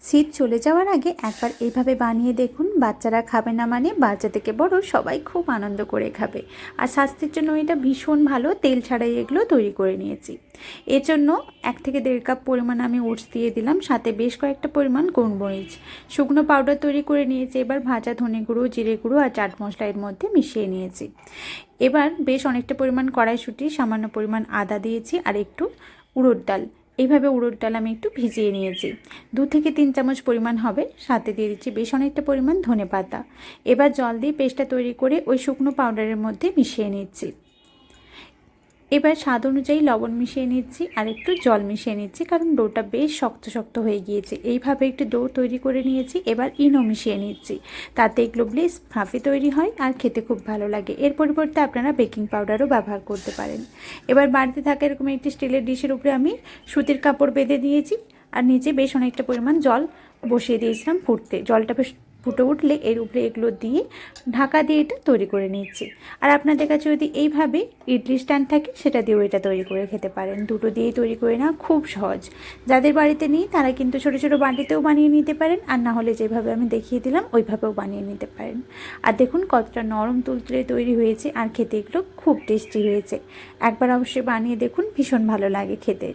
শীত চলে যাওয়ার আগে একবার এইভাবে বানিয়ে দেখুন। বাচ্চারা খাবে না মানে বাচ্চা থেকে বড় সবাই খুব আনন্দ করে খাবে। আর স্বাস্থ্যের জন্য এটা ভীষণ ভালো। তেল ছাড়াই এগুলো তৈরি করে নিয়েছি। এর জন্য 1 থেকে 1.5 কাপ পরিমাণ আমি ওটস দিয়ে দিলাম, সাথে বেশ কয়েকটা পরিমাণ গোলমরিচ শুকনো পাউডার তৈরি করে নিয়েছি। এবার ভাজা ধনে গুঁড়ো, জিরে গুঁড়ো আর চাট মশলা এর মধ্যে মিশিয়ে নিয়েছি। এবার বেশ অনেকটা পরিমাণ কড়াইশুঁটি, সামান্য পরিমাণ আদা দিয়েছি আর একটু উড়দ ডাল। এইভাবে উড়দ ডাল আমি একটু ভিজিয়ে নিয়েছি, 2 থেকে 3 চামচ পরিমাণ হবে। সাথে দিয়ে দিচ্ছি বেশ অনেকটা পরিমাণ ধনেপাতা। এবার জল দিয়ে পেস্টটা তৈরি করে ওই শুকনো পাউডারের মধ্যে মিশিয়ে নিচ্ছি। এবার স্বাদ অনুযায়ী লবণ মিশিয়ে নিচ্ছি আর একটু জল মিশিয়ে নিচ্ছি, কারণ ডোটা বেশ শক্ত শক্ত হয়ে গিয়েছে। এইভাবে একটু ডো তৈরি করে নিয়েছি। এবার ইনো মিশিয়ে নিচ্ছি, তাতে এগুলো বেশ ফ্লাফি তৈরি হয় আর খেতে খুব ভালো লাগে। এর পরিবর্তে আপনারা বেকিং পাউডারও ব্যবহার করতে পারেন। এবার বাড়িতে থাকা এরকম একটি স্টিলের ডিশের উপরে আমি সুতির কাপড় বেঁধে দিয়েছি আর নিচে বেশ অনেকটা পরিমাণ জল বসিয়ে দিয়েছিলাম ফুটতে। জলটা বেশ ফুটে উঠলে এর উপরে এগুলো দিয়ে ঢাকা দিয়ে এটা তৈরি করে নিচ্ছি। আর আপনাদের কাছে যদি এইভাবে ইডলি স্ট্যান্ড থাকে সেটা দিয়েও এটা তৈরি করে খেতে পারেন। দুটো দিয়েই তৈরি করে না, খুব সহজ। যাদের বাড়িতে নেই তারা কিন্তু ছোটো ছোটো বাটিতেও বানিয়ে নিতে পারেন, আর না হলে যেভাবে আমি দেখিয়ে দিলাম ওইভাবেও বানিয়ে নিতে পারেন। আর দেখুন কতটা নরম তুলতুলে তৈরি হয়েছে, আর খেতে এগুলো খুব টেস্টি হয়েছে। একবার অবশ্যই বানিয়ে দেখুন, ভীষণ ভালো লাগে খেতে।